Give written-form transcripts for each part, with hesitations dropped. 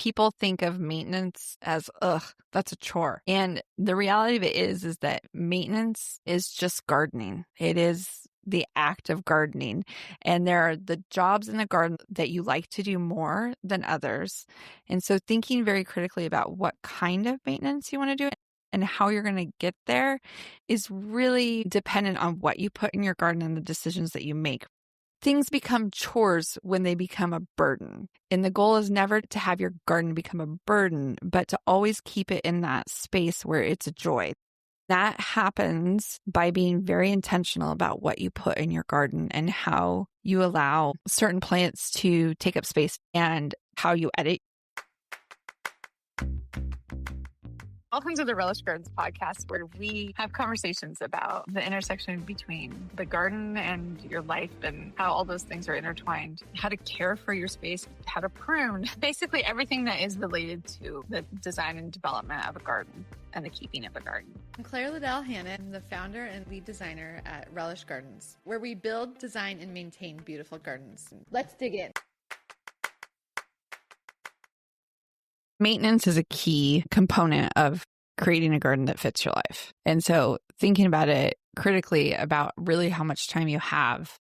people think of maintenance as, ugh, that's a chore. And the reality of it is that maintenance is just gardening. It is the act of gardening. And there are the jobs in the garden that you like to do more than others. And so thinking very critically about what kind of maintenance you want to do and how you're going to get there is really dependent on what you put in your garden and the decisions that you make. Things become chores when they become a burden. And the goal is never to have your garden become a burden, but to always keep it in that space where it's a joy. That happens by being very intentional about what you put in your garden and how you allow certain plants to take up space and how you edit. Welcome to the Relish Gardens podcast, where we have conversations about the intersection between the garden and your life and how all those things are intertwined, how to care for your space, how to prune, basically everything that is related to the design and development of a garden and the keeping of a garden. I'm Claire Liddell Hannon. I'm the founder and lead designer at Relish Gardens, where we build, design, and maintain beautiful gardens. Let's dig in. Maintenance is a key component of creating a garden that fits your life. And so thinking about it critically about really how much time you have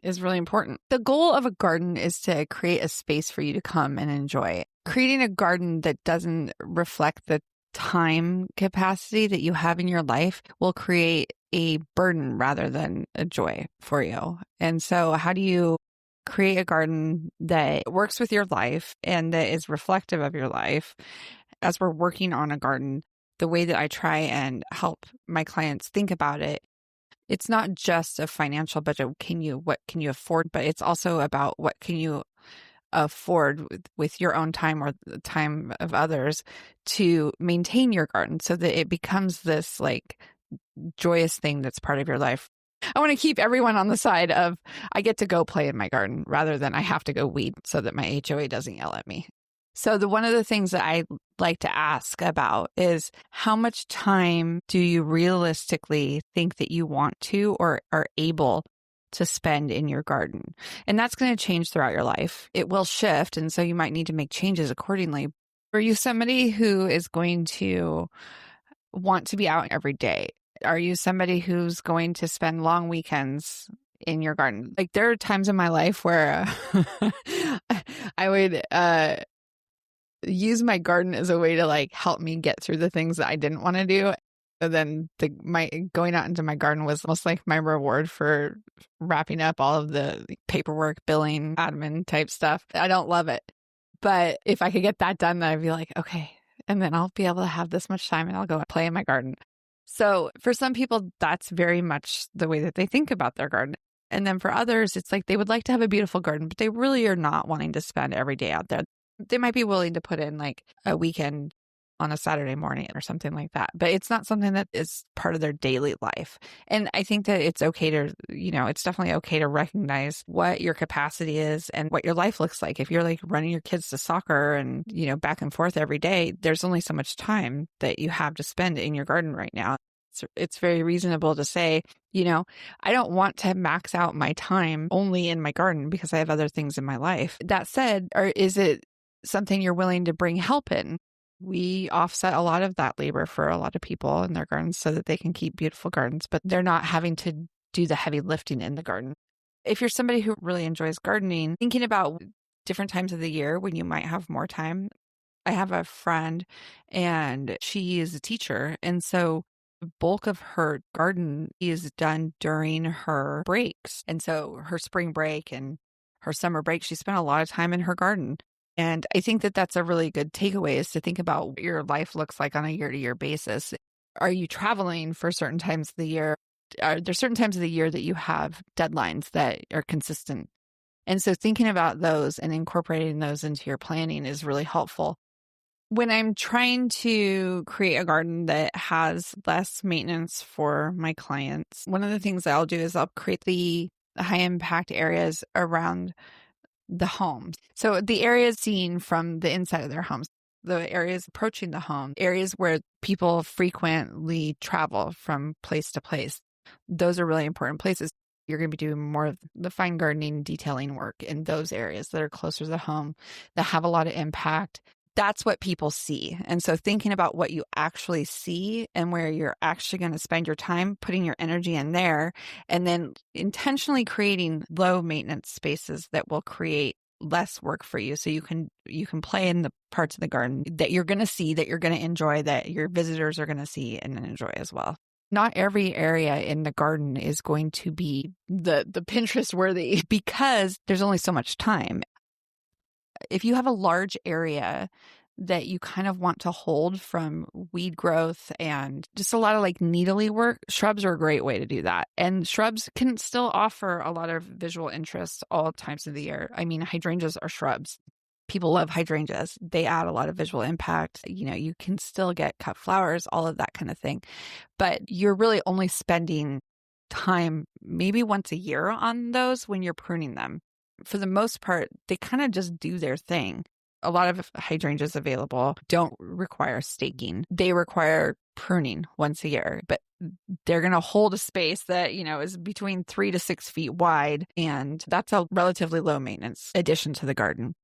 is really important. The goal of a garden is to create a space for you to come and enjoy. Creating a garden that doesn't reflect the time capacity that you have in your life will create a burden rather than a joy for you. And so how do you create a garden that works with your life and that is reflective of your life? As we're working on a garden, the way that I try and help my clients think about it, it's not just a financial budget. What can you afford? But it's also about what can you afford with your own time or the time of others to maintain your garden so that it becomes this like joyous thing that's part of your life. I want to keep everyone on the side of I get to go play in my garden rather than I have to go weed so that my HOA doesn't yell at me. So one of the things that I like to ask about is how much time do you realistically think that you want to or are able to spend in your garden? And that's going to change throughout your life. It will shift. And so you might need to make changes accordingly. Are you somebody who is going to want to be out every day? Are you somebody who's going to spend long weekends in your garden? Like there are times in my life where I would use my garden as a way to like help me get through the things that I didn't want to do. And then my going out into my garden was almost like my reward for wrapping up all of the paperwork, billing, admin type stuff. I don't love it. But if I could get that done, then I'd be like, okay. And then I'll be able to have this much time and I'll go play in my garden. So for some people, that's very much the way that they think about their garden. And then for others, it's like they would like to have a beautiful garden, but they really are not wanting to spend every day out there. They might be willing to put in like a weekend on a Saturday morning or something like that, but it's not something that is part of their daily life. And I think that it's okay to, it's definitely okay to recognize what your capacity is and what your life looks like. If you're like running your kids to soccer and, back and forth every day, there's only so much time that you have to spend in your garden right now. It's very reasonable to say, I don't want to max out my time only in my garden because I have other things in my life. That said, or is it something you're willing to bring help in? We offset a lot of that labor for a lot of people in their gardens so that they can keep beautiful gardens, but they're not having to do the heavy lifting in the garden. If you're somebody who really enjoys gardening, thinking about different times of the year when you might have more time. I have a friend and she is a teacher. And so the bulk of her garden is done during her breaks. And so her spring break and her summer break, she spent a lot of time in her garden. And I think that that's a really good takeaway is to think about what your life looks like on a year-to-year basis. Are you traveling for certain times of the year? Are there certain times of the year that you have deadlines that are consistent? And so thinking about those and incorporating those into your planning is really helpful. When I'm trying to create a garden that has less maintenance for my clients, one of the things that I'll do is I'll create the high impact areas around the home. So the areas seen from the inside of their homes, the areas approaching the home, areas where people frequently travel from place to place. Those are really important places. You're going to be doing more of the fine gardening, detailing work in those areas that are closer to the home, that have a lot of impact. that's what people see. And so thinking about what you actually see and where you're actually going to spend your time, putting your energy in there, and then intentionally creating low maintenance spaces that will create less work for you. So you can play in the parts of the garden that you're going to see, that you're going to enjoy, that your visitors are going to see and enjoy as well. Not every area in the garden is going to be the Pinterest worthy because there's only so much time. If you have a large area that you kind of want to hold from weed growth and just a lot of like needly work, shrubs are a great way to do that. And shrubs can still offer a lot of visual interest all times of the year. I mean, hydrangeas are shrubs. People love hydrangeas. They add a lot of visual impact. You know, you can still get cut flowers, all of that kind of thing. But you're really only spending time maybe once a year on those when you're pruning them. For the most part, they kind of just do their thing. A lot of hydrangeas available don't require staking. They require pruning once a year, but they're going to hold a space that, you know, is between 3 to 6 feet wide. And that's a relatively low maintenance addition to the garden.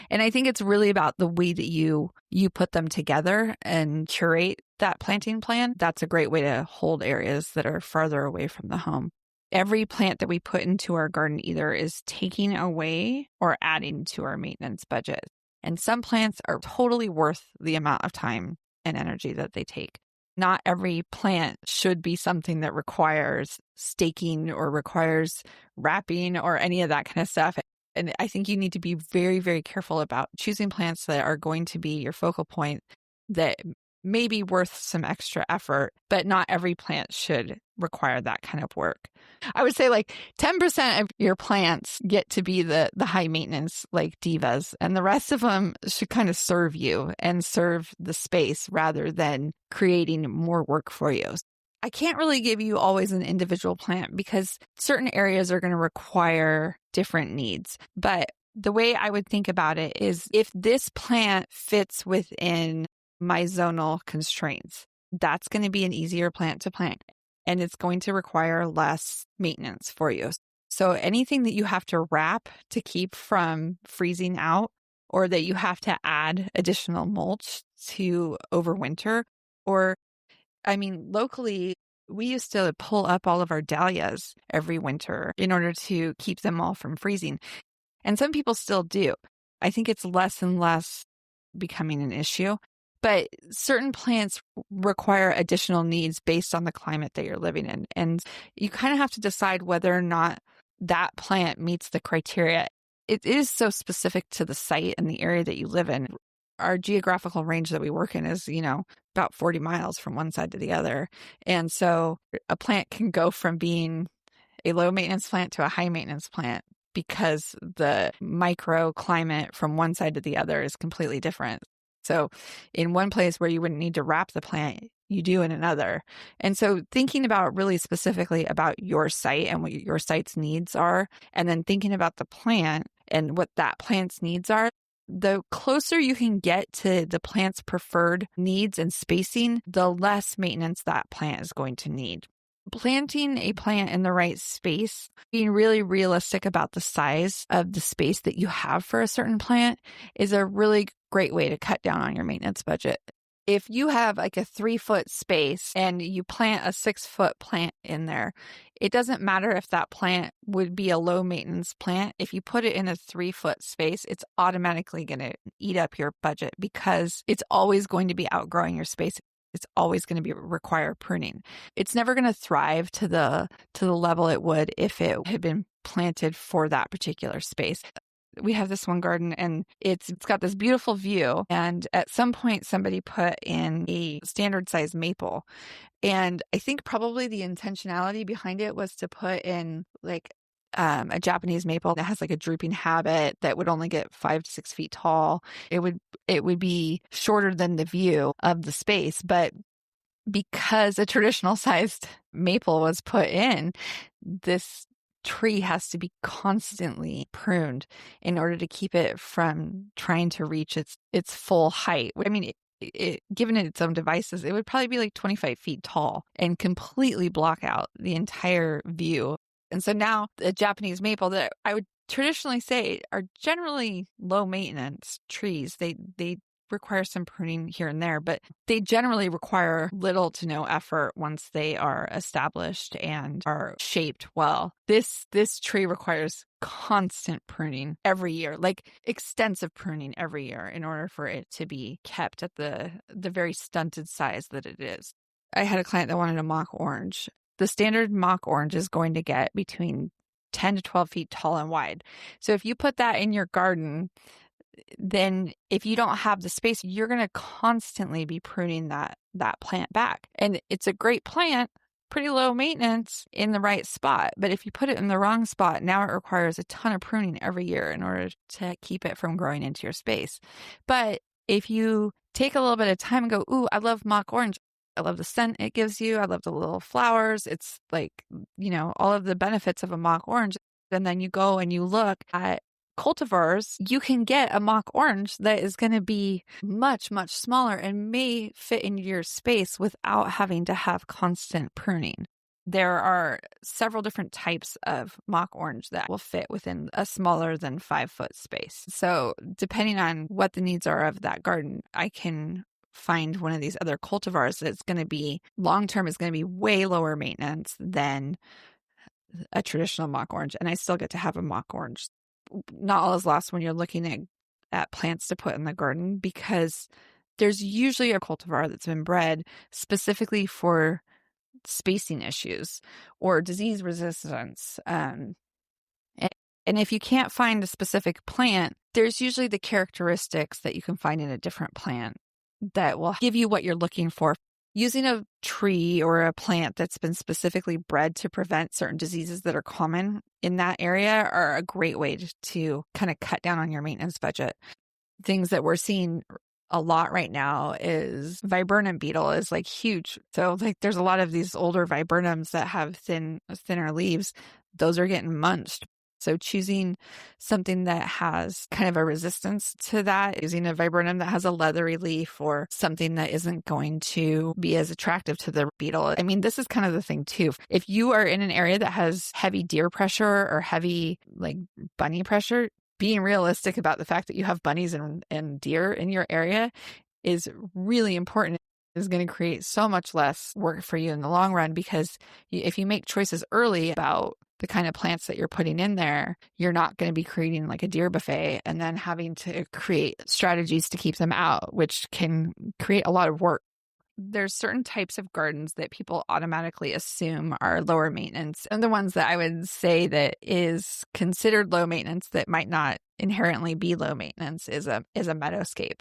And I think it's really about the way that you put them together and curate that planting plan. That's a great way to hold areas that are farther away from the home. Every plant that we put into our garden either is taking away or adding to our maintenance budget. And some plants are totally worth the amount of time and energy that they take. Not every plant should be something that requires staking or requires wrapping or any of that kind of stuff. And I think you need to be very, very careful about choosing plants that are going to be your focal point, that may be worth some extra effort, but not every plant should require that kind of work. I would say like 10% of your plants get to be the high maintenance, like divas, and the rest of them should kind of serve you and serve the space rather than creating more work for you. I can't really give you always an individual plant because certain areas are going to require different needs. But the way I would think about it is if this plant fits within my zonal constraints, that's going to be an easier plant to plant, and it's going to require less maintenance for you. So anything that you have to wrap to keep from freezing out, or that you have to add additional mulch to overwinter, or I mean, locally, we used to pull up all of our dahlias every winter in order to keep them all from freezing. And some people still do. I think it's less and less becoming an issue. But certain plants require additional needs based on the climate that you're living in. And you kind of have to decide whether or not that plant meets the criteria. It is so specific to the site and the area that you live in. Our geographical range that we work in is, you know, about 40 miles from one side to the other. And so a plant can go from being a low maintenance plant to a high maintenance plant because the microclimate from one side to the other is completely different. So in one place where you wouldn't need to wrap the plant, you do in another. And so thinking about really specifically about your site and what your site's needs are, and then thinking about the plant and what that plant's needs are, the closer you can get to the plant's preferred needs and spacing, the less maintenance that plant is going to need. Planting a plant in the right space, being really realistic about the size of the space that you have for a certain plant is a really great way to cut down on your maintenance budget. If you have like a 3-foot space and you plant a 6-foot plant in there, it doesn't matter if that plant would be a low maintenance plant. If you put it in a 3-foot space, it's automatically going to eat up your budget because it's always going to be outgrowing your space. It's always going to require pruning. It's never going to thrive to the level it would if it had been planted for that particular space. We have this one garden and it's got this beautiful view. And at some point, somebody put in a standard size maple. And I think probably the intentionality behind it was to put in like a Japanese maple that has like a drooping habit that would only get 5 to 6 feet tall. It would be shorter than the view of the space, but because a traditional sized maple was put in, this tree has to be constantly pruned in order to keep it from trying to reach its full height. I mean, given its own devices, it would probably be like 25 feet tall and completely block out the entire view. And so now the Japanese maple that I would traditionally say are generally low maintenance trees. They require some pruning here and there, but they generally require little to no effort once they are established and are shaped well. This tree requires constant pruning every year, like extensive pruning every year in order for it to be kept at the very stunted size that it is. I had a client that wanted a mock orange. The standard mock orange is going to get between 10 to 12 feet tall and wide. So if you put that in your garden, then if you don't have the space, you're going to constantly be pruning that plant back. And it's a great plant, pretty low maintenance in the right spot. But if you put it in the wrong spot, now it requires a ton of pruning every year in order to keep it from growing into your space. But if you take a little bit of time and go, ooh, I love mock orange. I love the scent it gives you. I love the little flowers. It's like, all of the benefits of a mock orange. And then you go and you look at cultivars, you can get a mock orange that is going to be much, much smaller and may fit into your space without having to have constant pruning. There are several different types of mock orange that will fit within a smaller than 5-foot space. So depending on what the needs are of that garden, I can find one of these other cultivars that's going to be long-term is going to be way lower maintenance than a traditional mock orange. And I still get to have a mock orange. Not all is lost when you're looking at plants to put in the garden, because there's usually a cultivar that's been bred specifically for spacing issues or disease resistance. And if you can't find a specific plant, there's usually the characteristics that you can find in a different plant that will give you what you're looking for. Using a tree or a plant that's been specifically bred to prevent certain diseases that are common in that area are a great way to kind of cut down on your maintenance budget. Things that we're seeing a lot right now is viburnum beetle is like huge. So like there's a lot of these older viburnums that have thinner leaves. Those are getting munched. So choosing something that has kind of a resistance to that, using a viburnum that has a leathery leaf or something that isn't going to be as attractive to the beetle. I mean, this is kind of the thing too. If you are in an area that has heavy deer pressure or heavy like bunny pressure, being realistic about the fact that you have bunnies and deer in your area is really important. Is going to create so much less work for you in the long run, because if you make choices early about the kind of plants that you're putting in there, you're not going to be creating like a deer buffet and then having to create strategies to keep them out, which can create a lot of work. There's certain types of gardens that people automatically assume are lower maintenance. And the ones that I would say that is considered low maintenance that might not inherently be low maintenance is a meadowscape.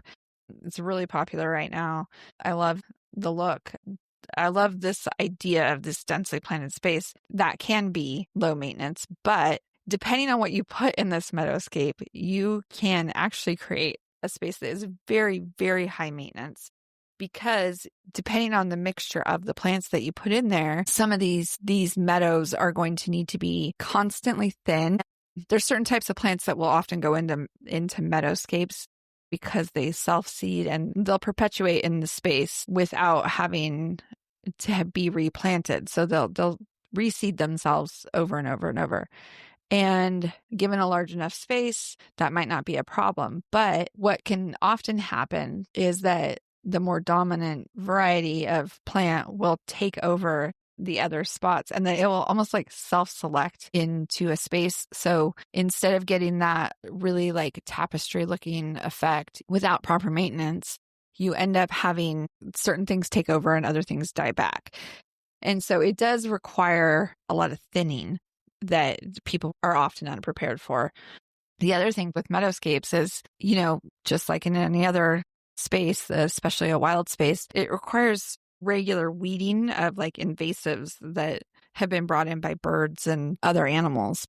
It's really popular right now. I love the look. I love this idea of this densely planted space that can be low maintenance, but depending on what you put in this meadowscape, you can actually create a space that is very, very high maintenance, because depending on the mixture of the plants that you put in there, some of these meadows are going to need to be constantly thin. There's certain types of plants that will often go into meadowscapes because they self-seed and they'll perpetuate in the space without having to be replanted. So they'll reseed themselves over and over and over. And given a large enough space, that might not be a problem. But what can often happen is that the more dominant variety of plant will take over the other spots, and then it will almost like self-select into a space. So instead of getting that really like tapestry looking effect without proper maintenance, you end up having certain things take over and other things die back. And so it does require a lot of thinning that people are often unprepared for. The other thing with meadowscapes is, just like in any other space, especially a wild space, it requires regular weeding of like invasives that have been brought in by birds and other animals.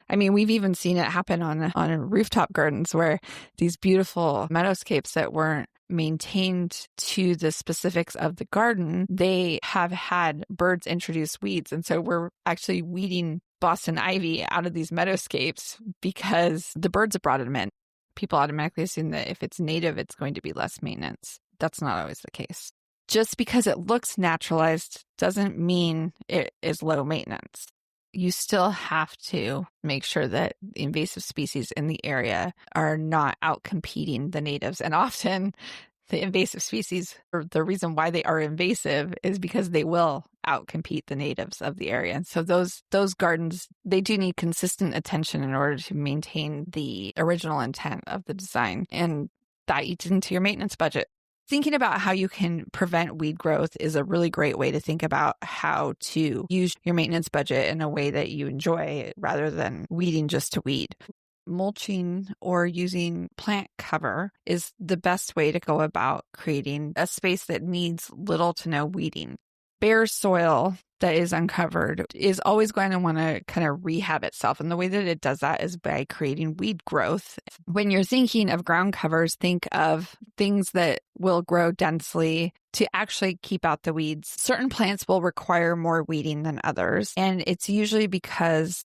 I mean, we've even seen it happen on rooftop gardens where these beautiful meadowscapes that weren't maintained to the specifics of the garden, they have had birds introduce weeds. And so we're actually weeding Boston ivy out of these meadowscapes because the birds have brought them in. People automatically assume that if it's native, it's going to be less maintenance. That's not always the case. Just because it looks naturalized doesn't mean it is low maintenance. you still have to make sure that the invasive species in the area are not out competing the natives. And often the invasive species, or the reason why they are invasive, is because they will outcompete the natives of the area. And so those gardens, they do need consistent attention in order to maintain the original intent of the design. And that eats into your maintenance budget. Thinking about how you can prevent weed growth is a really great way to think about how to use your maintenance budget in a way that you enjoy rather than weeding just to weed. Mulching or using plant cover is the best way to go about creating a space that needs little to no weeding. Bare soil that is uncovered is always going to want to kind of rehab itself. And the way that it does that is by creating weed growth. When you're thinking of ground covers, think of things that will grow densely to actually keep out the weeds. Certain plants will require more weeding than others. And it's usually because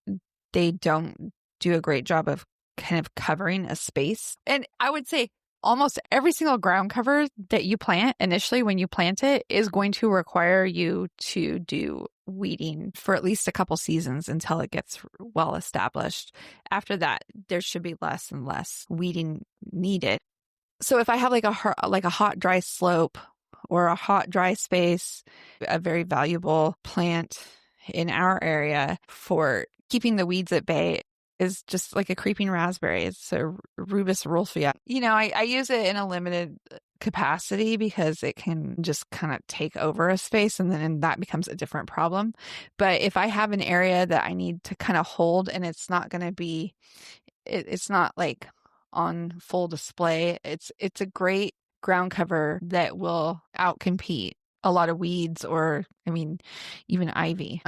they don't do a great job of kind of covering a space. And I would say almost every single ground cover that you plant initially when you plant it is going to require you to do weeding for at least a couple seasons until it gets well established. After that, there should be less and less weeding needed. So if I have like a hot, dry slope or a hot, dry space, a very valuable plant in our area for keeping the weeds at bay is just like a creeping raspberry. It's a Rubus rolfia. I use it in a limited capacity because it can just kind of take over a space and then that becomes a different problem. But if I have an area that I need to kind of hold and it's not going to be, it's not like on full display, it's a great ground cover that will outcompete a lot of weeds or, even ivy.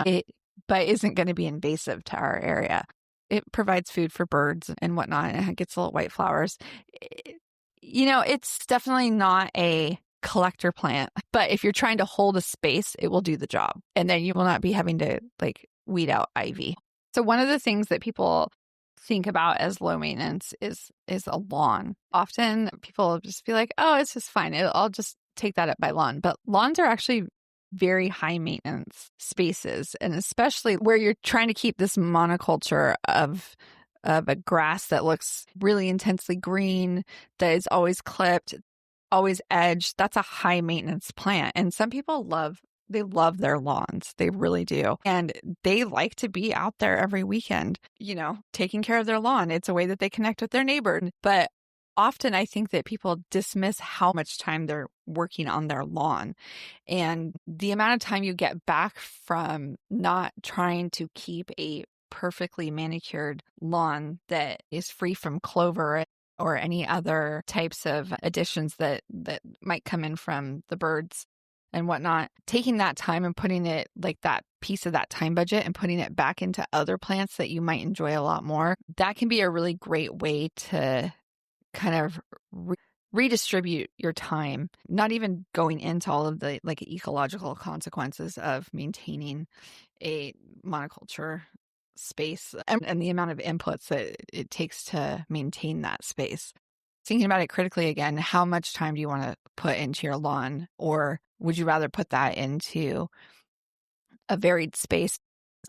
But isn't going to be invasive to our area. It provides food for birds and whatnot, and it gets little white flowers. It's definitely not a collector plant, but if you're trying to hold a space, it will do the job. And then you will not be having to weed out ivy. So one of the things that people think about as low maintenance is a lawn. Often people will just be like, oh, it's just fine. I'll just take that up by lawn. But lawns are actually very high maintenance spaces, and especially where you're trying to keep this monoculture of a grass that looks really intensely green, that is always clipped, always edged. That's a high maintenance plant. And some people love their lawns. They really do. And they like to be out there every weekend, taking care of their lawn. It's a way that they connect with their neighbor. But often I think that people dismiss how much time they're working on their lawn and the amount of time you get back from not trying to keep a perfectly manicured lawn that is free from clover or any other types of additions that might come in from the birds and whatnot. Taking that time and putting it, that piece of that time budget, and putting it back into other plants that you might enjoy a lot more, that can be a really great way to kind of redistribute your time, not even going into all of the ecological consequences of maintaining a monoculture space and the amount of inputs that it takes to maintain that space. Thinking about it critically again, how much time do you want to put into your lawn, or would you rather put that into a varied space?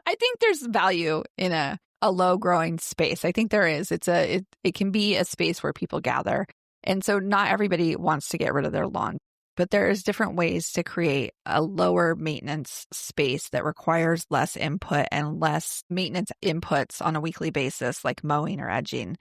I think there's value in a low growing space. I think there is. It can be a space where people gather. And so not everybody wants to get rid of their lawn, but there's different ways to create a lower maintenance space that requires less input and less maintenance inputs on a weekly basis, like mowing or edging.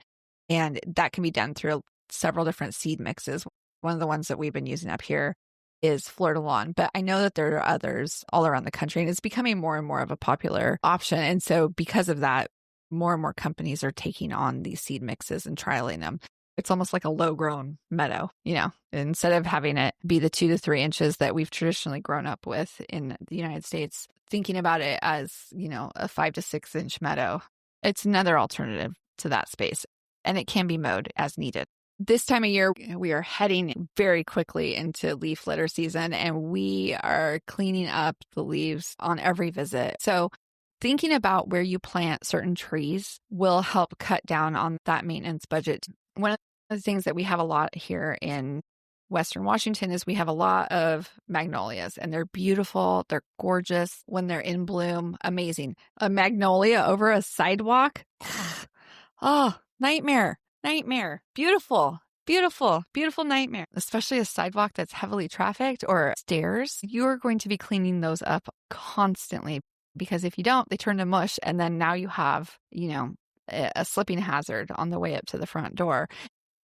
And that can be done through several different seed mixes. One of the ones that we've been using up here is Florida Lawn, but I know that there are others all around the country, and it's becoming more and more of a popular option. And so because of that, more and more companies are taking on these seed mixes and trialing them. It's almost like a low-grown meadow, instead of having it be the 2 to 3 inches that we've traditionally grown up with in the United States, thinking about it as, a 5 to 6 inch meadow. It's another alternative to that space, and it can be mowed as needed. This time of year, we are heading very quickly into leaf litter season, and we are cleaning up the leaves on every visit. So thinking about where you plant certain trees will help cut down on that maintenance budget. One of the things that we have a lot here in Western Washington is we have a lot of magnolias, and they're beautiful. They're gorgeous when they're in bloom. Amazing. A magnolia over a sidewalk. Oh, nightmare. Nightmare. Beautiful. Beautiful, beautiful nightmare, especially a sidewalk that's heavily trafficked or stairs. You're going to be cleaning those up constantly, because if you don't, they turn to mush. And then now you have, a slipping hazard on the way up to the front door.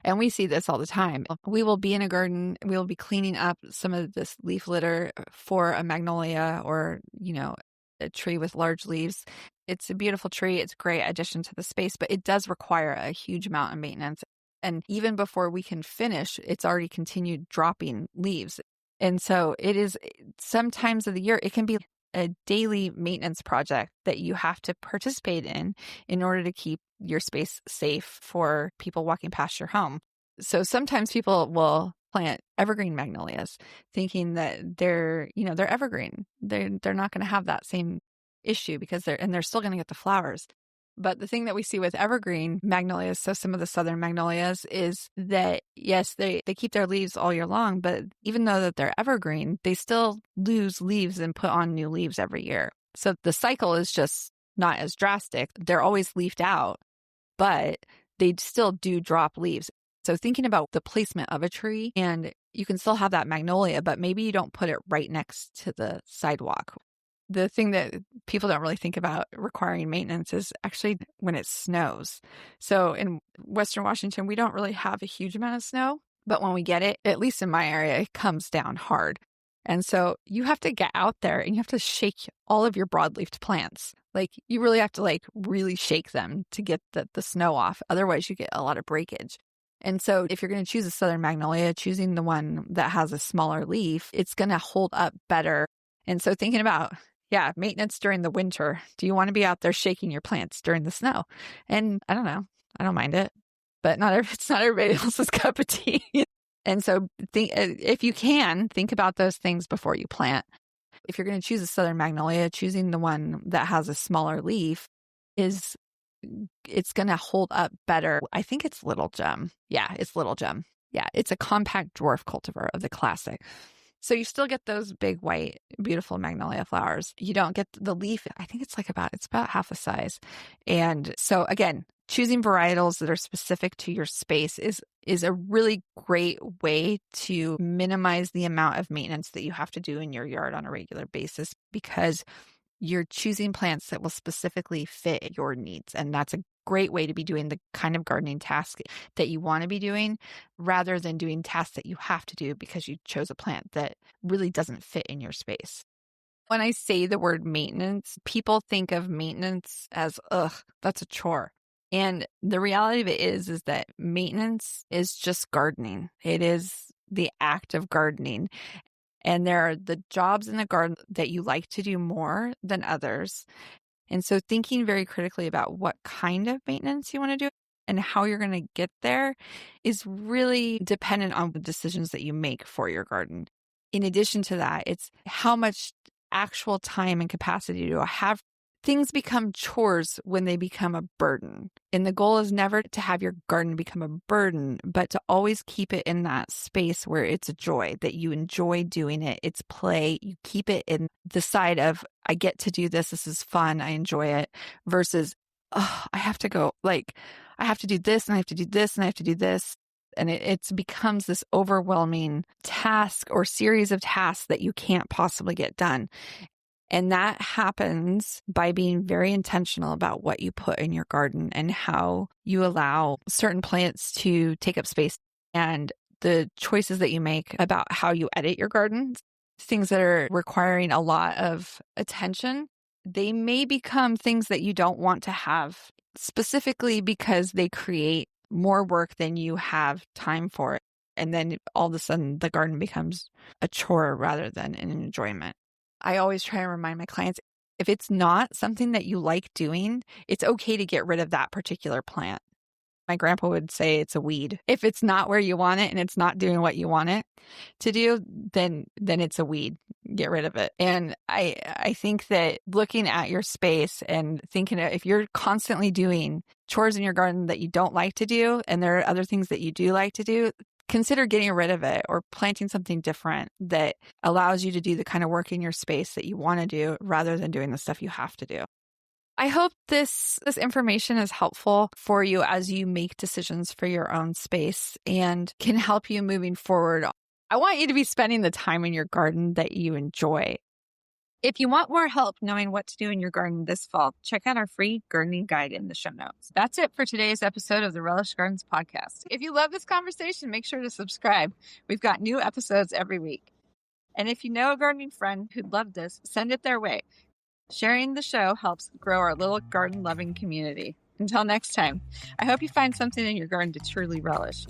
And we see this all the time. We will be in a garden. We will be cleaning up some of this leaf litter for a magnolia or, a tree with large leaves. It's a beautiful tree. It's a great addition to the space, but it does require a huge amount of maintenance. And even before we can finish, it's already continued dropping leaves. And so it is sometimes of the year, it can be a daily maintenance project that you have to participate in order to keep your space safe for people walking past your home. So sometimes people will plant evergreen magnolias thinking that they're evergreen. They're not going to have that same issue because they're still going to get the flowers. But the thing that we see with evergreen magnolias, so some of the southern magnolias, is that, yes, they keep their leaves all year long, but even though that they're evergreen, they still lose leaves and put on new leaves every year. So the cycle is just not as drastic. They're always leafed out, but they still do drop leaves. So thinking about the placement of a tree, and you can still have that magnolia, but maybe you don't put it right next to the sidewalk. The thing that people don't really think about requiring maintenance is actually when it snows. So in Western Washington, we don't really have a huge amount of snow, but when we get it, at least in my area, it comes down hard. And so you have to get out there and you have to shake all of your broadleafed plants. Like you really have to really shake them to get the snow off. Otherwise you get a lot of breakage. And so if you're going to choose a southern magnolia, choosing the one that has a smaller leaf, it's going to hold up better. And so thinking about maintenance during the winter. Do you want to be out there shaking your plants during the snow? And I don't know. I don't mind it, but it's not everybody else's cup of tea. And so if you can, think about those things before you plant. If you're going to choose a southern magnolia, choosing the one that has a smaller leaf it's going to hold up better. I think it's Little Gem. Yeah, it's Little Gem. Yeah, it's a compact dwarf cultivar of the classic. So you still get those big, white, beautiful magnolia flowers. You don't get the leaf. I think it's about half the size. And so again, choosing varietals that are specific to your space is a really great way to minimize the amount of maintenance that you have to do in your yard on a regular basis, because you're choosing plants that will specifically fit your needs. And that's a great way to be doing the kind of gardening task that you want to be doing, rather than doing tasks that you have to do because you chose a plant that really doesn't fit in your space. When I say the word maintenance, people think of maintenance as, that's a chore. And the reality of it is that maintenance is just gardening. It is the act of gardening. And there are the jobs in the garden that you like to do more than others. And so thinking very critically about what kind of maintenance you want to do and how you're going to get there is really dependent on the decisions that you make for your garden. In addition to that, it's how much actual time and capacity do I have. Things become chores when they become a burden. And the goal is never to have your garden become a burden, but to always keep it in that space where it's a joy, that you enjoy doing it. It's play. You keep it in the side of, I get to do this. This is fun. I enjoy it, versus, I have to go, I have to do this and I have to do this and I have to do this. And it becomes this overwhelming task or series of tasks that you can't possibly get done. And that happens by being very intentional about what you put in your garden and how you allow certain plants to take up space, and the choices that you make about how you edit your garden. Things that are requiring a lot of attention, they may become things that you don't want to have, specifically because they create more work than you have time for. And then all of a sudden the garden becomes a chore rather than an enjoyment. I always try and remind my clients, if it's not something that you like doing, it's okay to get rid of that particular plant. My grandpa would say it's a weed. If it's not where you want it and it's not doing what you want it to do, then it's a weed. Get rid of it. And I think that looking at your space and thinking if you're constantly doing chores in your garden that you don't like to do, and there are other things that you do like to do, consider getting rid of it or planting something different that allows you to do the kind of work in your space that you want to do rather than doing the stuff you have to do. I hope this information is helpful for you as you make decisions for your own space and can help you moving forward. I want you to be spending the time in your garden that you enjoy. If you want more help knowing what to do in your garden this fall, check out our free gardening guide in the show notes. That's it for today's episode of the Relish Gardens podcast. If you love this conversation, make sure to subscribe. We've got new episodes every week. And if you know a gardening friend who'd love this, send it their way. Sharing the show helps grow our little garden-loving community. Until next time, I hope you find something in your garden to truly relish.